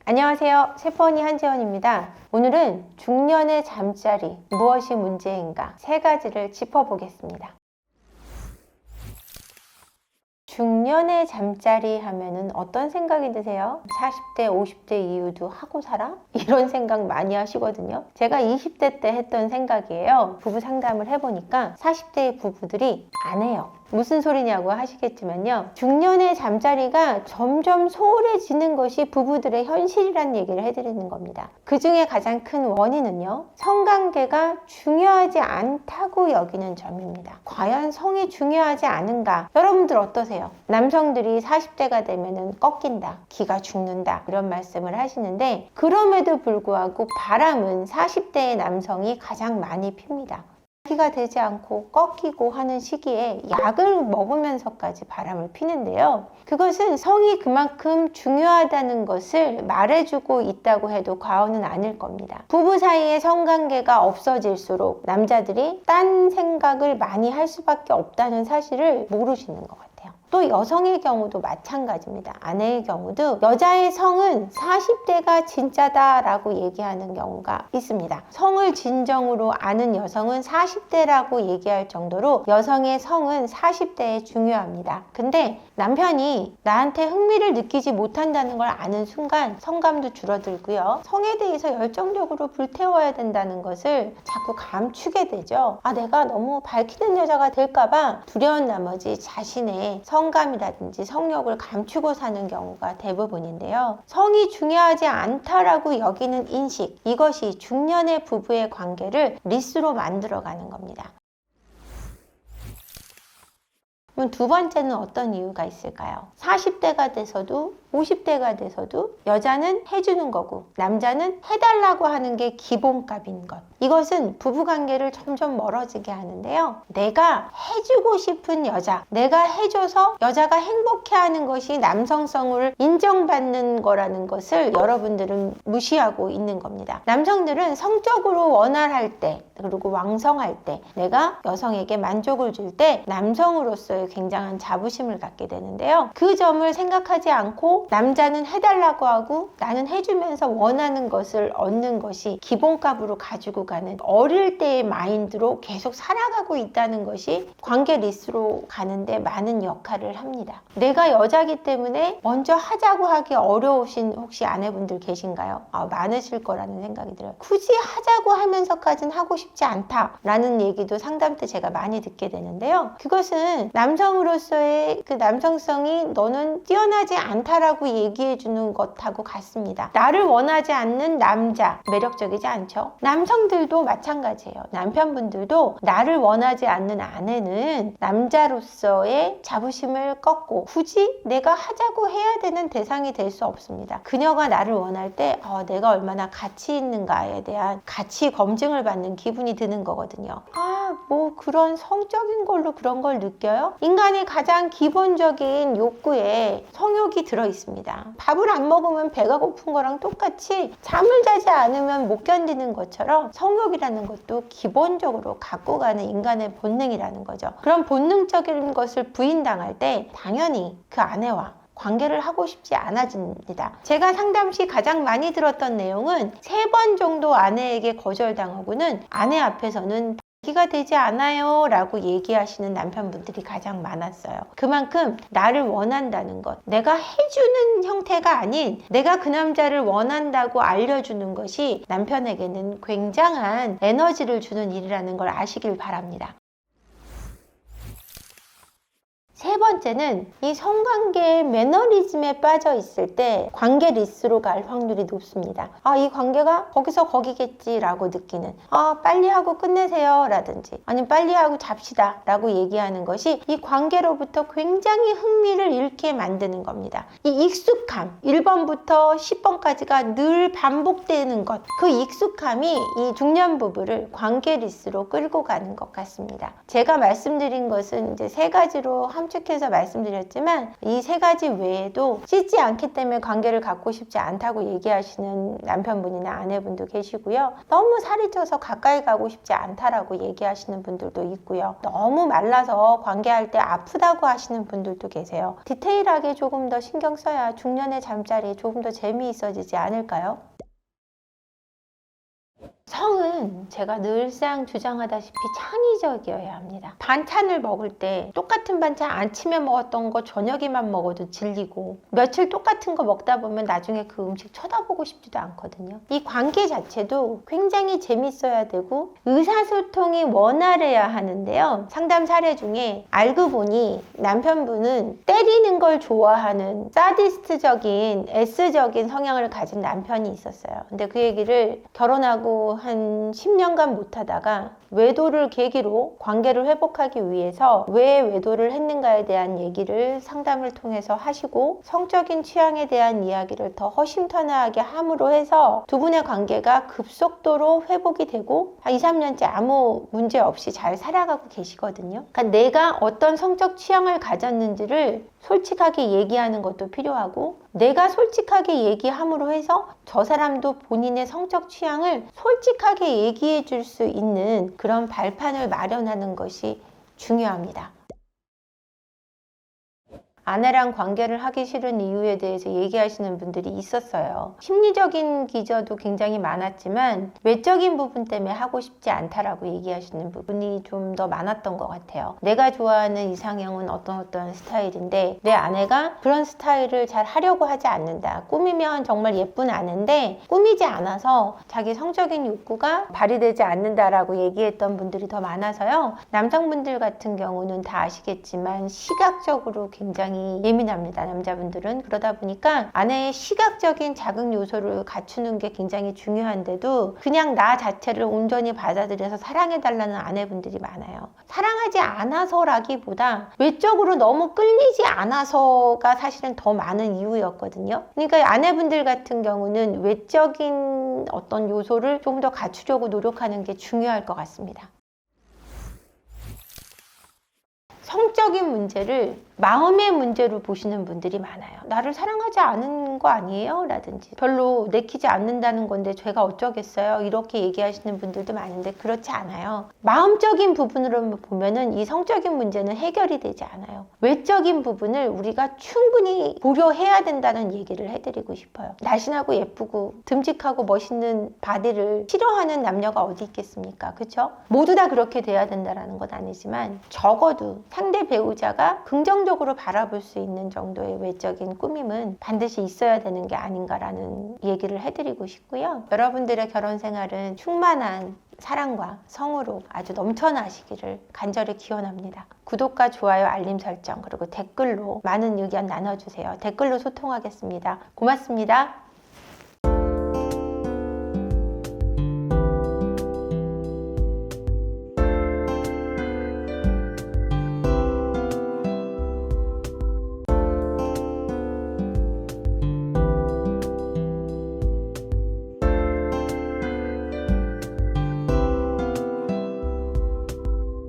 안녕하세요. 셰퍼언니 한지원입니다. 오늘은 중년의 잠자리 무엇이 문제인가 세 가지를 짚어보겠습니다. 중년의 잠자리 하면은 어떤 생각이 드세요? 40대, 50대 이후도 하고 살아? 이런 생각 많이 하시거든요. 제가 20대 때 했던 생각이에요. 부부 상담을 해보니까 40대의 부부들이 안 해요. 무슨 소리냐고 하시겠지만요. 중년의 잠자리가 점점 소홀해지는 것이 부부들의 현실이라는 얘기를 해드리는 겁니다. 그 중에 가장 큰 원인은요. 성관계가 중요하지 않다고 여기는 점입니다. 과연 성이 중요하지 않은가? 여러분들 어떠세요? 남성들이 40대가 되면은 꺾인다, 기가 죽는다 이런 말씀을 하시는데 그럼에도 불구하고 바람은 40대의 남성이 가장 많이 핍니다. 기가 되지 않고 꺾이고 하는 시기에 약을 먹으면서까지 바람을 피는데요. 그것은 성이 그만큼 중요하다는 것을 말해주고 있다고 해도 과언은 아닐 겁니다. 부부 사이의 성관계가 없어질수록 남자들이 딴 생각을 많이 할 수밖에 없다는 사실을 모르시는 것 같아요. 또 여성의 경우도 마찬가지입니다. 아내의 경우도 여자의 성은 40대가 진짜다 라고 얘기하는 경우가 있습니다. 성을 진정으로 아는 여성은 40대라고 얘기할 정도로 여성의 성은 40대에 중요합니다. 근데 남편이 나한테 흥미를 느끼지 못한다는 걸 아는 순간 성감도 줄어들고요. 성에 대해서 열정적으로 불태워야 된다는 것을 자꾸 감추게 되죠. 내가 너무 밝히는 여자가 될까봐 두려운 나머지 자신의 성감이라든지 성욕을 감추고 사는 경우가 대부분인데요. 성이 중요하지 않다라고 여기는 인식, 이것이 중년의 부부의 관계를 리스로 만들어가는 겁니다. 그럼 두 번째는 어떤 이유가 있을까요? 40대가 돼서도 50대가 돼서도 여자는 해주는 거고 남자는 해달라고 하는 게 기본값인 것. 이것은 부부관계를 점점 멀어지게 하는데요. 내가 해주고 싶은 여자, 내가 해줘서 여자가 행복해하는 것이 남성성을 인정받는 거라는 것을 여러분들은 무시하고 있는 겁니다. 남성들은 성적으로 원활할 때 그리고 왕성할 때 내가 여성에게 만족을 줄 때 남성으로서의 굉장한 자부심을 갖게 되는데요. 그 점을 생각하지 않고 남자는 해달라고 하고 나는 해주면서 원하는 것을 얻는 것이 기본값으로 가지고 가는 어릴 때의 마인드로 계속 살아가고 있다는 것이 관계 리스로 가는데 많은 역할을 합니다. 내가 여자기 때문에 먼저 하자고 하기 어려우신 혹시 아내분들 계신가요? 많으실 거라는 생각이 들어요. 굳이 하자고 하면서까지는 하고 싶지 않다라는 얘기도 상담 때 제가 많이 듣게 되는데요. 그것은 남성으로서의 그 남성성이 너는 뛰어나지 않다라고 얘기해 주는 것하고 같습니다. 나를 원하지 않는 남자 매력적이지 않죠? 남성들도 마찬가지예요. 남편분들도 나를 원하지 않는 아내는 남자로서의 자부심을 꺾고 굳이 내가 하자고 해야 되는 대상이 될 수 없습니다. 그녀가 나를 원할 때 내가 얼마나 가치 있는가에 대한 가치 검증을 받는 기분이 드는 거거든요. 뭐 그런 성적인 걸로 그런 걸 느껴요? 인간의 가장 기본적인 욕구에 성욕이 들어 있습니다. 밥을 안 먹으면 배가 고픈 거랑 똑같이 잠을 자지 않으면 못 견디는 것처럼 성욕이라는 것도 기본적으로 갖고 가는 인간의 본능이라는 거죠. 그런 본능적인 것을 부인당할 때 당연히 그 아내와 관계를 하고 싶지 않아집니다. 제가 상담 시 가장 많이 들었던 내용은 3번 정도 아내에게 거절당하고는 아내 앞에서는 기가 되지 않아요 라고 얘기하시는 남편분들이 가장 많았어요. 그만큼 나를 원한다는 것, 내가 해주는 형태가 아닌 내가 그 남자를 원한다고 알려주는 것이 남편에게는 굉장한 에너지를 주는 일이라는 걸 아시길 바랍니다. 세 번째는 이 성관계의 매너리즘에 빠져 있을 때 관계 리스로 갈 확률이 높습니다. 이 관계가 거기서 거기겠지 라고 느끼는 빨리 하고 끝내세요 라든지 아니면 빨리 하고 잡시다 라고 얘기하는 것이 이 관계로부터 굉장히 흥미를 잃게 만드는 겁니다. 이 익숙함 1번부터 10번까지가 늘 반복되는 것, 그 익숙함이 이 중년 부부를 관계 리스로 끌고 가는 것 같습니다. 제가 말씀드린 것은 이제 3가지로 한 함축해서 말씀드렸지만 이 세 가지 외에도 씻지 않기 때문에 관계를 갖고 싶지 않다고 얘기하시는 남편분이나 아내분도 계시고요. 너무 살이 쪄서 가까이 가고 싶지 않다라고 얘기하시는 분들도 있고요. 너무 말라서 관계할 때 아프다고 하시는 분들도 계세요. 디테일하게 조금 더 신경 써야 중년의 잠자리 조금 더 재미있어지지 않을까요? 성은 제가 늘상 주장하다시피 창의적이어야 합니다. 반찬을 먹을 때 똑같은 반찬 아침에 먹었던 거 저녁에만 먹어도 질리고 며칠 똑같은 거 먹다 보면 나중에 그 음식 쳐다보고 싶지도 않거든요. 이 관계 자체도 굉장히 재밌어야 되고 의사소통이 원활해야 하는데요. 상담 사례 중에 알고 보니 남편분은 때리는 걸 좋아하는 사디스트적인 S적인 성향을 가진 남편이 있었어요. 근데 그 얘기를 결혼하고 한 10년간 못하다가 외도를 계기로 관계를 회복하기 위해서 왜 외도를 했는가에 대한 얘기를 상담을 통해서 하시고 성적인 취향에 대한 이야기를 더 허심탄회하게 함으로 해서 두 분의 관계가 급속도로 회복이 되고 한 2, 3년째 아무 문제 없이 잘 살아가고 계시거든요. 그러니까 내가 어떤 성적 취향을 가졌는지를 솔직하게 얘기하는 것도 필요하고 내가 솔직하게 얘기함으로 해서 저 사람도 본인의 성적 취향을 솔직하게 얘기해 줄 수 있는 그런 발판을 마련하는 것이 중요합니다. 아내랑 관계를 하기 싫은 이유에 대해서 얘기하시는 분들이 있었어요. 심리적인 기저도 굉장히 많았지만 외적인 부분 때문에 하고 싶지 않다라고 얘기하시는 부분이 좀 더 많았던 것 같아요. 내가 좋아하는 이상형은 어떤 스타일인데 내 아내가 그런 스타일을 잘 하려고 하지 않는다. 꾸미면 정말 예쁜 아내인데 꾸미지 않아서 자기 성적인 욕구가 발휘되지 않는다라고 얘기했던 분들이 더 많아서요. 남성분들 같은 경우는 다 아시겠지만 시각적으로 굉장히 예민합니다. 남자분들은. 그러다 보니까 아내의 시각적인 자극 요소를 갖추는 게 굉장히 중요한데도 그냥 나 자체를 온전히 받아들여서 사랑해달라는 아내분들이 많아요. 사랑하지 않아서라기보다 외적으로 너무 끌리지 않아서가 사실은 더 많은 이유였거든요. 그러니까 아내분들 같은 경우는 외적인 어떤 요소를 조금 더 갖추려고 노력하는 게 중요할 것 같습니다. 성적인 문제를 마음의 문제로 보시는 분들이 많아요. 나를 사랑하지 않은 거 아니에요? 라든지 별로 내키지 않는다는 건데 제가 어쩌겠어요? 이렇게 얘기하시는 분들도 많은데 그렇지 않아요. 마음적인 부분으로 보면은 이 성적인 문제는 해결이 되지 않아요. 외적인 부분을 우리가 충분히 고려해야 된다는 얘기를 해드리고 싶어요. 날씬하고 예쁘고 듬직하고 멋있는 바디를 싫어하는 남녀가 어디 있겠습니까? 그렇죠? 모두 다 그렇게 돼야 된다는 건 아니지만 적어도 상대 배우자가 긍정적으로 바라볼 수 있는 정도의 외적인 꾸밈은 반드시 있어야 되는 게 아닌가라는 얘기를 해드리고 싶고요. 여러분들의 결혼 생활은 충만한 사랑과 성으로 아주 넘쳐나시기를 간절히 기원합니다. 구독과 좋아요, 알림 설정, 그리고 댓글로 많은 의견 나눠주세요. 댓글로 소통하겠습니다. 고맙습니다.